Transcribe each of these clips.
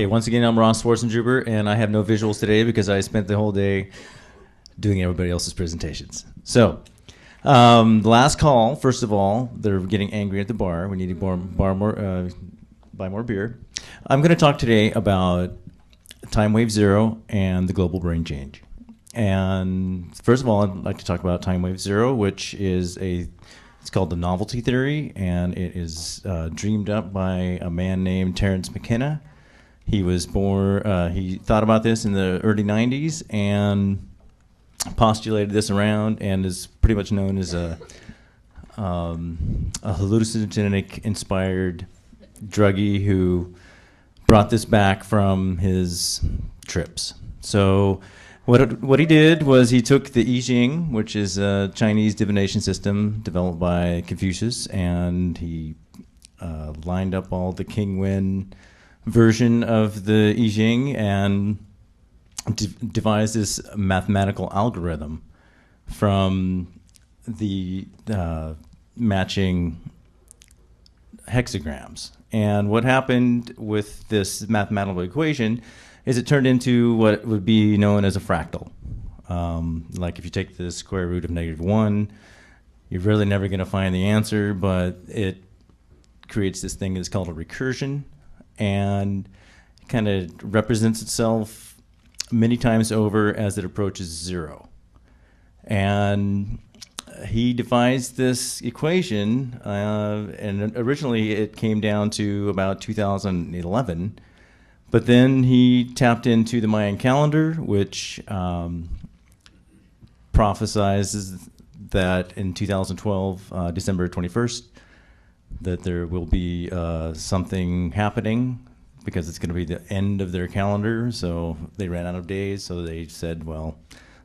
Okay, once again, I'm Swartzendruber, and I have no visuals today because I spent the whole day doing everybody else's presentations. So, the last call, first of all, they're getting angry at the bar. We need to buy more beer. I'm going to talk today about Timewave Zero and the global brain change. And first of all, I'd like to talk about Timewave Zero, which is it's called the novelty theory, and it is dreamed up by a man named Terence McKenna. He was born, he thought about this in the early 90s and postulated this around, and is pretty much known as a hallucinogenic-inspired druggie who brought this back from his trips. So what he did was he took the I Ching, which is a Chinese divination system developed by Confucius, and he lined up all the King Wen version of the I Ching and devised this mathematical algorithm from the matching hexagrams. And what happened with this mathematical equation is it turned into what would be known as a fractal. Like if you take the square root of -1, you're really never going to find the answer, but it creates this thing that's called a recursion, and kind of represents itself many times over as it approaches zero. And he devised this equation, and originally it came down to about 2011, but then he tapped into the Mayan calendar, which prophesizes that in 2012, December 21st, that there will be something happening, because it's going to be the end of their calendar. So they ran out of days, so they said, well,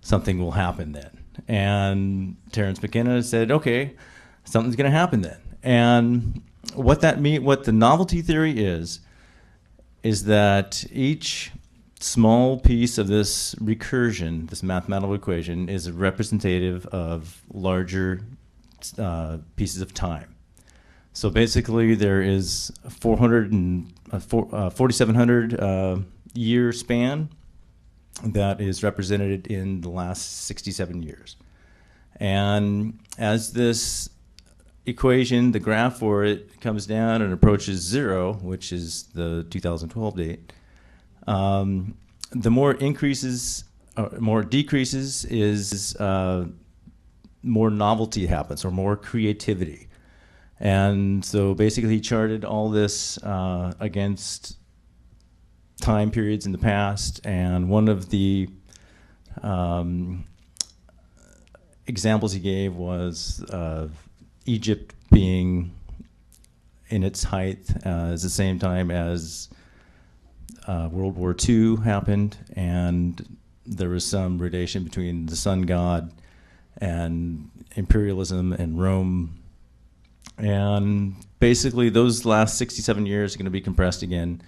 something will happen then. And Terence McKenna said, okay, something's going to happen then. And what the novelty theory is that each small piece of this recursion, this mathematical equation, is representative of larger pieces of time. So basically, there is 4,700 year span that is represented in the last 67 years. And as this equation, the graph for it, comes down and approaches zero, which is the 2012 date, the more increases, more decreases is more novelty happens, or more creativity. And so basically he charted all this against time periods in the past, and one of the examples he gave was Egypt being in its height at the same time as World War II happened, and there was some relation between the sun god and imperialism and Rome. And basically those last 67 years are going to be compressed again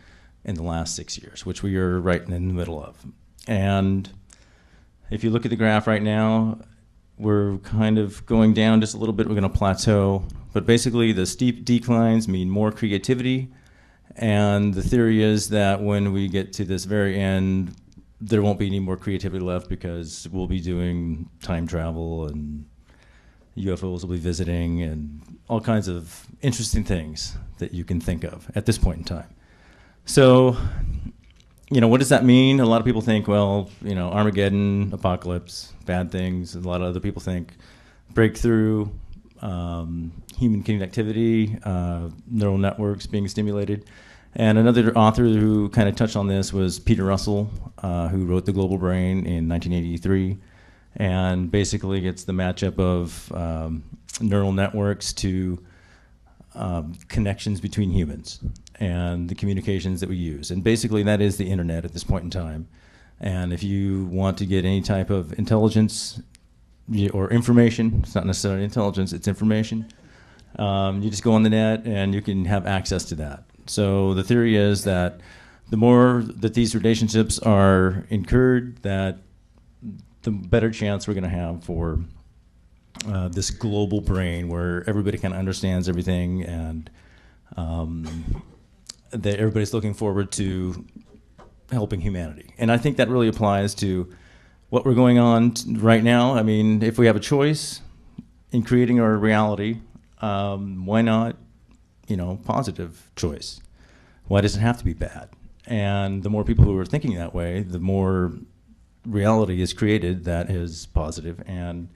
in the last 6 years, which we are right in the middle of. And if you look at the graph right now, we're kind of going down just a little bit. We're going to plateau. But basically the steep declines mean more creativity. And the theory is that when we get to this very end, there won't be any more creativity left, because we'll be doing time travel, and UFOs will be visiting, and all kinds of interesting things that you can think of at this point in time. So, what does that mean? A lot of people think, well, Armageddon, apocalypse, bad things. A lot of other people think breakthrough, human connectivity, neural networks being stimulated. And another author who kind of touched on this was Peter Russell, who wrote The Global Brain in 1983. And basically it's the matchup of neural networks to connections between humans and the communications that we use. And basically that is the internet at this point in time. And if you want to get any type of intelligence or information, it's not necessarily intelligence, it's information, you just go on the net and you can have access to that. So the theory is that the more that these relationships are incurred, that the better chance we're going to have for this global brain where everybody kind of understands everything, and that everybody's looking forward to helping humanity. And I think that really applies to what we're going on right now. I mean, if we have a choice in creating our reality, why not, positive choice? Why does it have to be bad? And the more people who are thinking that way, the more reality is created that is positive, and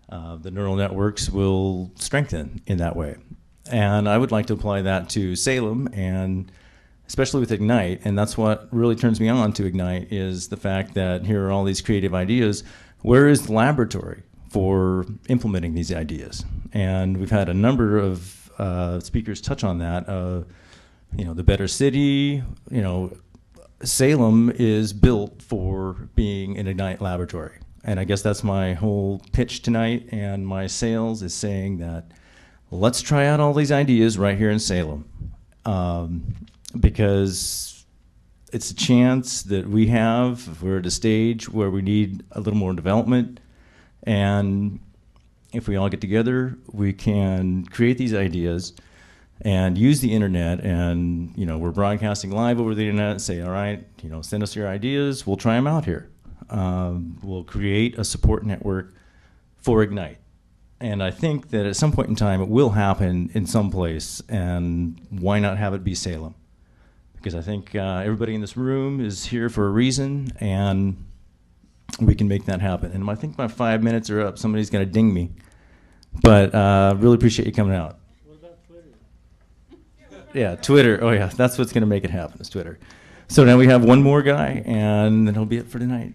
the neural networks will strengthen in that way. And I would like to apply that to Salem, and especially with Ignite. And that's what really turns me on to Ignite, is the fact that here are all these creative ideas. Where is the laboratory for implementing these ideas? And we've had a number of speakers touch on that. The better city, Salem is built for being an Ignite laboratory. And I guess that's my whole pitch tonight, and my sales is saying that let's try out all these ideas right here in Salem, because it's a chance that we have. If we're at a stage where we need a little more development, and if we all get together, we can create these ideas and use the internet. And we're broadcasting live over the internet and say, all right, send us your ideas, we'll try them out here. We'll create a support network for Ignite. And I think that at some point in time it will happen in some place, and why not have it be Salem? Because I think everybody in this room is here for a reason, and we can make that happen. And I think my 5 minutes are up. Somebody's going to ding me. But really appreciate you coming out. What about Twitter? Yeah, Twitter. Oh yeah, that's what's going to make it happen, is Twitter. So now we have one more guy, and then it'll be it for tonight.